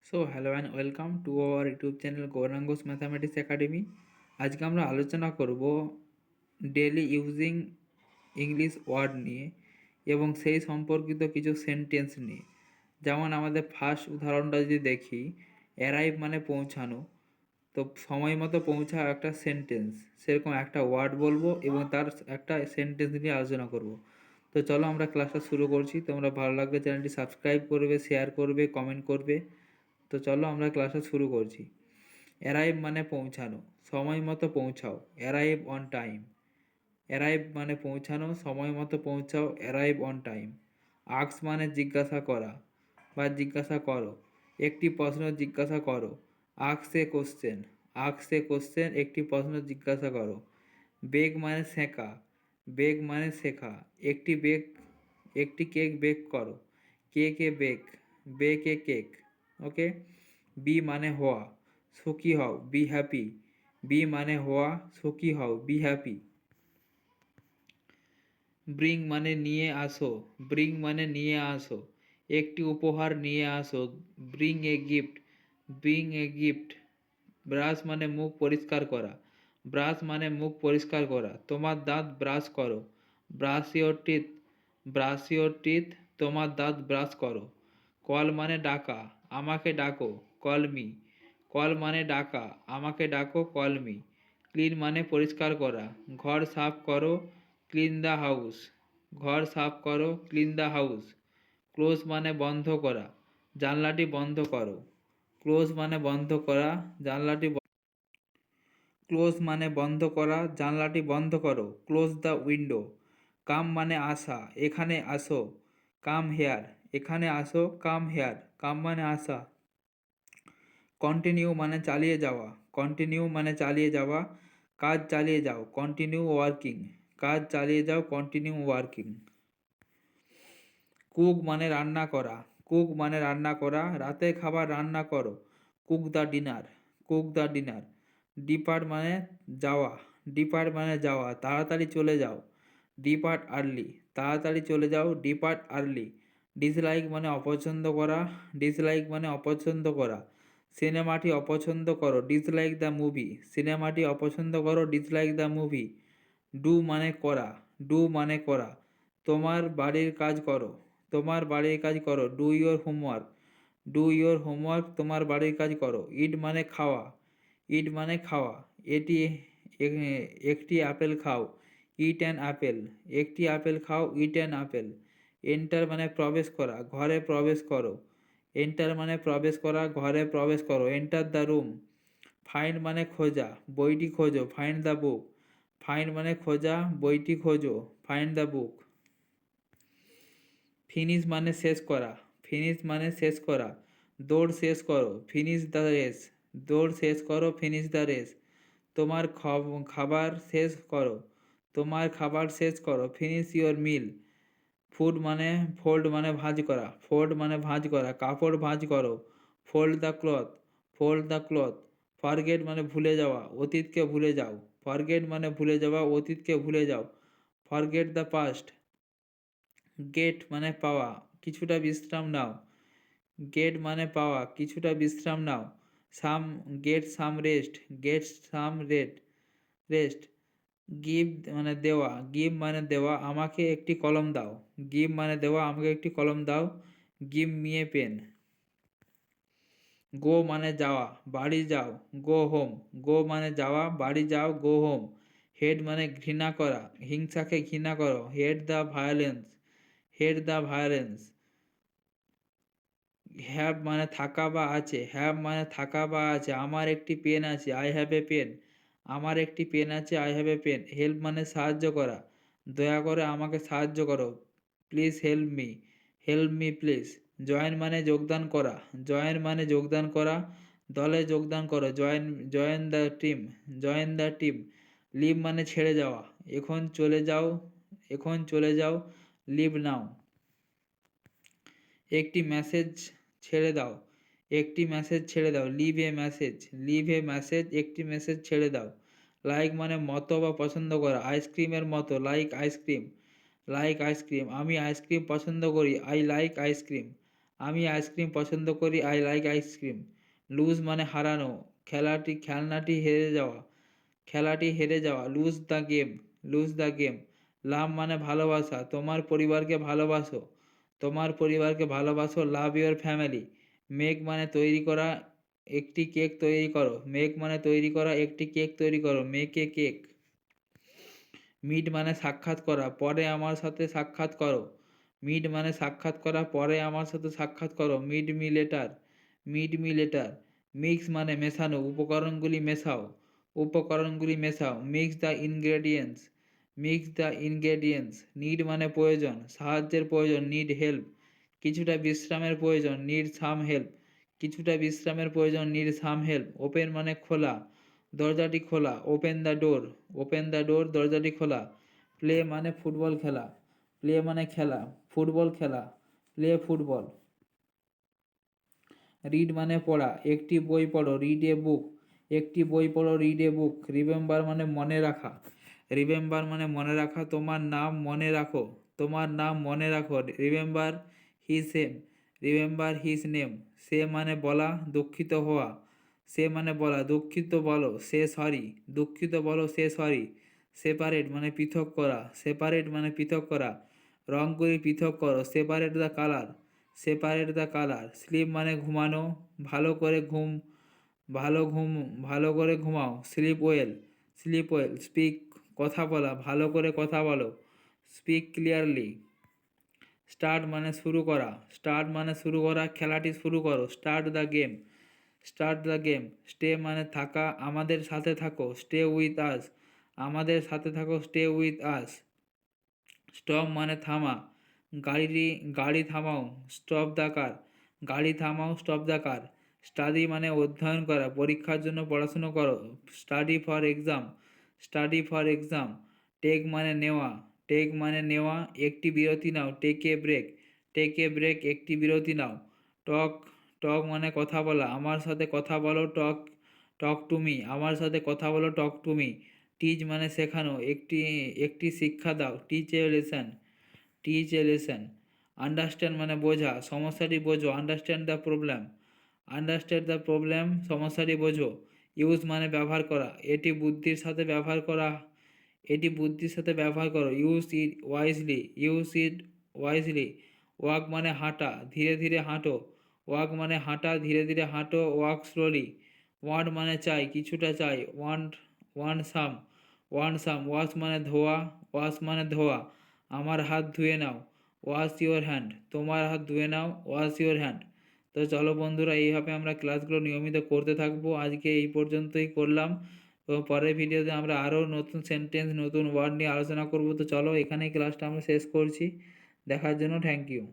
So hello and welcome to our YouTube channel Gaurang's mathematics academy. আজকে আমরা আলোচনা করব ডেলি ইউজিং ইংলিশ ওয়ার্ড নিয়ে এবং সেই সম্পর্কিত কিছু সেন্টেন্স নিয়ে। যেমন আমাদের ফার্স্ট উদাহরণটা যদি দেখি, অ্যারাইভ মানে পৌঁছানো। তো সময় মতো পৌঁছা একটা সেন্টেন্স, সেরকম একটা ওয়ার্ড বলবো এবং তার একটা সেন্টেন্স নিয়ে আলোচনা করব। তো চলো আমরা ক্লাসটা শুরু করছি। তোমরা ভালো লাগলে চ্যানেলটি সাবস্ক্রাইব করবে, শেয়ার করবে, কমেন্ট করবে। তো চলো আমরা ক্লাসটা শুরু করছি। অ্যারাইভ মানে পৌঁছানো, সময় মতো পৌঁছাও, অ্যারাইভ অন টাইম। অ্যারাইভ মানে পৌঁছানো, সময় মতো পৌঁছাও, অ্যারাইভ অন টাইম। আক্স মানে জিজ্ঞাসা করা বা জিজ্ঞাসা করো, একটি প্রশ্ন জিজ্ঞাসা করো। আক্স এ কোশ্চেন, আক্স এ কোশ্চেন, একটি প্রশ্ন জিজ্ঞাসা করো। বেক মানে শেখা, বেক মানে শেখা, একটি বেক, একটি কেক বেক করো। Cake A bake, bake a cake. Okay. B মানে হওয়া, সুখী হও, বি হ্যাপি। বি মানে হওয়া, সুখী হও, বি হ্যাপি। ব্রিং মানে নিয়ে আসো, ব্রিং মানে নিয়ে আসো, একটি উপহার নিয়ে আসো। Bring a gift, bring a gift. Brush মানে মুখ পরিষ্কার করা, ব্রাশ মানে মুখ পরিষ্কার করা। তোমার দাঁত ব্রাশ করো, brush your teeth, brush your teeth. তোমার দাঁত ব্রাশ করো। কল মানে ডাকা, আমাকে ডাকো, কল মি। কল মানে ডাকা, আমাকে ডাকো, কল মি। ক্লিন মানে পরিষ্কার করা, ঘর সাফ করো, ক্লিন দ্য হাউস। ঘর সাফ করো, ক্লিন দ্য হাউস। ক্লোজ মানে বন্ধ করা, জানলাটি বন্ধ করো। ক্লোজ মানে বন্ধ করা, জানলাটি ক্লোজ মানে বন্ধ করা, জানলাটি বন্ধ করো। Close the window. কাম মানে আসা, এখানে আসো, কাম হেয়ার। এখানে আসো, কাম হেয়ার। কাম মানে আসা। কন্টিনিউ মানে চালিয়ে যাওয়া, কন্টিনিউ মানে চালিয়ে যাওয়া। কাজ চালিয়ে যাও, কন্টিনিউ ওয়ার্কিং। কাজ চালিয়ে যাও, কন্টিনিউ ওয়ার্কিং। কুক মানে রান্না করা, কুক মানে রান্না করা, রাতের খাবার রান্না করো। Cook the dinner, cook the dinner. Depart মানে যাওয়া, ডিপার্ট মানে যাওয়া, তাড়াতাড়ি চলে যাও। ডিপার্ট আর্লি, তাড়াতাড়ি চলে যাও, ডিপার্ট আর্লি। ডিসলাইক মানে অপছন্দ করা, ডিসলাইক মানে অপছন্দ করা। সিনেমাটি অপছন্দ করো, ডিসলাইক দ্য মুভি। সিনেমাটি অপছন্দ করো, ডিসলাইক দ্য মুভি। ডু মানে করা, ডু মানে করা। তোমার বাড়ির কাজ করো, তোমার বাড়ির কাজ করো। Do your homework, do your homework. তোমার বাড়ির কাজ করো। ইট মানে খাওয়া, ইট মানে খাওয়া। এটি একটি আপেল খাও, ইট অ্যান আপেল। একটি আপেল খাও, ইট অ্যান আপেল। এন্টার মানে প্রবেশ করা, ঘরে প্রবেশ করো। এন্টার মানে প্রবেশ করা, ঘরে প্রবেশ করো। Enter the room. ফাইন্ড মানে খোঁজা, বইটি খোঁজো, ফাইন্ড দ্য বুক। ফাইন্ড মানে খোঁজা, বইটি খোঁজো, ফাইন্ড দ্য বুক। ফিনিশ মানে শেষ করা, ফিনিশ মানে শেষ করা। দৌড় শেষ করো, ফিনিশ দ্য রেস। দৌড় শেষ করো, ফিনিশ দ্য রেস। তোমার খাবার শেষ করো, তোমার খাবার শেষ করো, ফিনিশ ইওর মিল। ফুড মানে ফোল্ড মানে ভাঁজ করা, ফোল্ড মানে ভাঁজ করা। কাপড় ভাঁজ করো, fold the cloth, fold the cloth. Forget মানে ভুলে যাওয়া, অতীতকে ভুলে যাও। ফরগেট মানে ভুলে যাওয়া, অতীতকে ভুলে যাও। Forget the past. গেট মানে পাওয়া, কিছুটা বিশ্রাম নাও। গেট মানে পাওয়া, কিছুটা বিশ্রাম নাও। Some, get some rest, get some rest. Give মানে দেওয়া, গিভ মানে দেওয়া, আমাকে একটি কলম দাও। গিভ মানে দেওয়া, আমাকে একটি কলম দাও। Give me a pen. Go মানে যাওয়া, বাড়ি যাও, গো হোম। গো মানে যাওয়া, বাড়ি যাও, গো হোম। হেড মানে ঘৃণা করা, হিংসাকে ঘৃণা করো, head the violence, head the violence. Have মানে থাকা বা আছে, হ্যাভ মানে থাকা বা আছে। আমার একটি পেন আছে, আই হ্যাভ এ পেন। আমার একটি পেন আছে, I have a pen. Help মানে সাহায্য করা, দয়া করে আমাকে সাহায্য করো, please help me, help me please. Join মানে যোগদান করা, জয়েন মানে যোগদান করা, দলে যোগদান করো, join, join the team, join the team. Leave মানে ছেড়ে যাওয়া, এখন চলে যাও, এখন চলে যাও, লিভ নাও। একটি মেসেজ ছেড়ে দাও, একটি মেসেজ ছেড়ে দাও, leave a message, leave a message, একটি মেসেজ ছেড়ে দাও। লাইক মানে মতো বা পছন্দ করা, আইসক্রিমের মতো, লাইক আইসক্রিম, লাইক আইসক্রিম। আমি আইসক্রিম পছন্দ করি, আই লাইক আইসক্রিম। আমি আইসক্রিম পছন্দ করি, আই লাইক আইসক্রিম। লুজ মানে হারানো, খেলাটি হেরে যাওয়া, lose the game, lose the game. Love মানে ভালোবাসা, তোমার পরিবারকে ভালোবাসো, তোমার পরিবারকে ভালোবাসো, লাভ ইউর ফ্যামিলি। মেক মানে তৈরি করা, একটি কেক তৈরি করো, মেক মানে তৈরি করা, একটি কেক তৈরি করো, মেক এ কেক। মিট মানে সাক্ষাৎ করা, পরে আমার সাথে সাক্ষাৎ করো, মিট মানে সাক্ষাৎ করা, পরে আমার সাথে সাক্ষাৎ করো, meet me later, meet me later. Mix মানে মেশানো, উপকরণগুলি মেশাও, উপকরণগুলি মেশাও, mix the ingredients, mix the ingredients. Need মানে প্রয়োজন, সাহায্যের প্রয়োজন, নিড হেল্প। কিছুটা বিশ্রামের প্রয়োজন, নিড সাম হেল্প, কিছুটা বিশ্রামের প্রয়োজন, নিড সাম হেল্প। ওপেন মানে খোলা, দরজাটি খোলা, open the door, open the door, দরজাটি খোলা। প্লে মানে ফুটবল খেলা, প্লে মানে খেলা, ফুটবল খেলা, প্লে ফুটবল। রিড মানে পড়া, একটি বই পড়ো, রিড এ বুক, একটি বই পড়ো, রিড এ বুক। রিমেম্বার মানে মনে রাখা, রিমেম্বার মানে মনে রাখা, তোমার নাম মনে রাখো, তোমার নাম মনে রাখো, remember his name, remember his name. Say মানে বলা, দুঃখিত হওয়া, সে মানে বলা, দুঃখিত বলো, সে সরি, দুঃখিত বলো, সে সরি। সেপারেট মানে পৃথক করা, সেপারেট মানে পৃথক করা, রঙগুলি পৃথক করো, separate the colour, separate the colour. Sleep মানে ঘুমানো, ভালো করে ঘুম, ভালো করে ঘুমাও, sleep well, sleep well. Speak কথা বলা, ভালো করে কথা বলো, স্পিক ক্লিয়ারলি। স্টার্ট মানে শুরু করা, স্টার্ট মানে শুরু করা, খেলাটি শুরু করো, start the game, start the game. Stay মানে থাকা, আমাদের সাথে থাকো, স্টে উইথ আস, আমাদের সাথে থাকো, স্টে উইথ আস। স্টপ মানে থামা, গাড়ি গাড়ি থামাও, স্টপ দ্য কার, গাড়ি থামাও, স্টপ দ্য কার। স্টাডি মানে অধ্যয়ন করা, পরীক্ষার জন্য পড়াশুনো করো, study for exam, study for exam. Take মানে নেওয়া, টেক মানে নেওয়া, একটি বিরতি নাও, take a break, take a break, একটি বিরতি নাও। টক, টক মানে কথা বলা, আমার সাথে কথা বলো, টক, টক টু মি, আমার সাথে কথা বলো, টক টু মি। টিচ মানে শেখানো, একটি একটি শিক্ষা দাও, teach a lesson, teach a lesson. Understand মানে বোঝা, সমস্যাটি বোঝো, understand the problem, understand the problem, সমস্যাটি বোঝো। ইউজ মানে ব্যবহার করা, এটি বুদ্ধির সাথে ব্যবহার করা, এটি বুদ্ধির সাথে ব্যবহার করো, use it wisely, use it wisely. Walk মানে হাঁটা, ধীরে ধীরে হাঁটো, ওয়াক মানে হাঁটা, ধীরে ধীরে হাঁটো, ওয়াক স্লোলি। ওয়ান্ট মানে চাই, কিছুটা চাই, ওয়ান্ট, ওয়ান্ট সাম, ওয়ান্ট সাম। ওয়াশ মানে ধোয়া, ওয়াশ মানে ধোয়া, আমার হাত ধুয়ে নাও, ওয়াশ ইউর হ্যান্ড, তোমার হাত ধুয়ে নাও, ওয়াশ ইউর হ্যান্ড। তো চলো বন্ধুরা, এইভাবে আমরা ক্লাসগুলো নিয়মিত করতে থাকবো। আজকে এই পর্যন্তই করলাম, তো পরের ভিডিওতে আমরা আরও নতুন সেন্টেন্স, নতুন ওয়ার্ড নিয়ে আলোচনা করব। তো চলো, এখানেই ক্লাসটা আমরা শেষ করছি। দেখার জন্য থ্যাংক ইউ।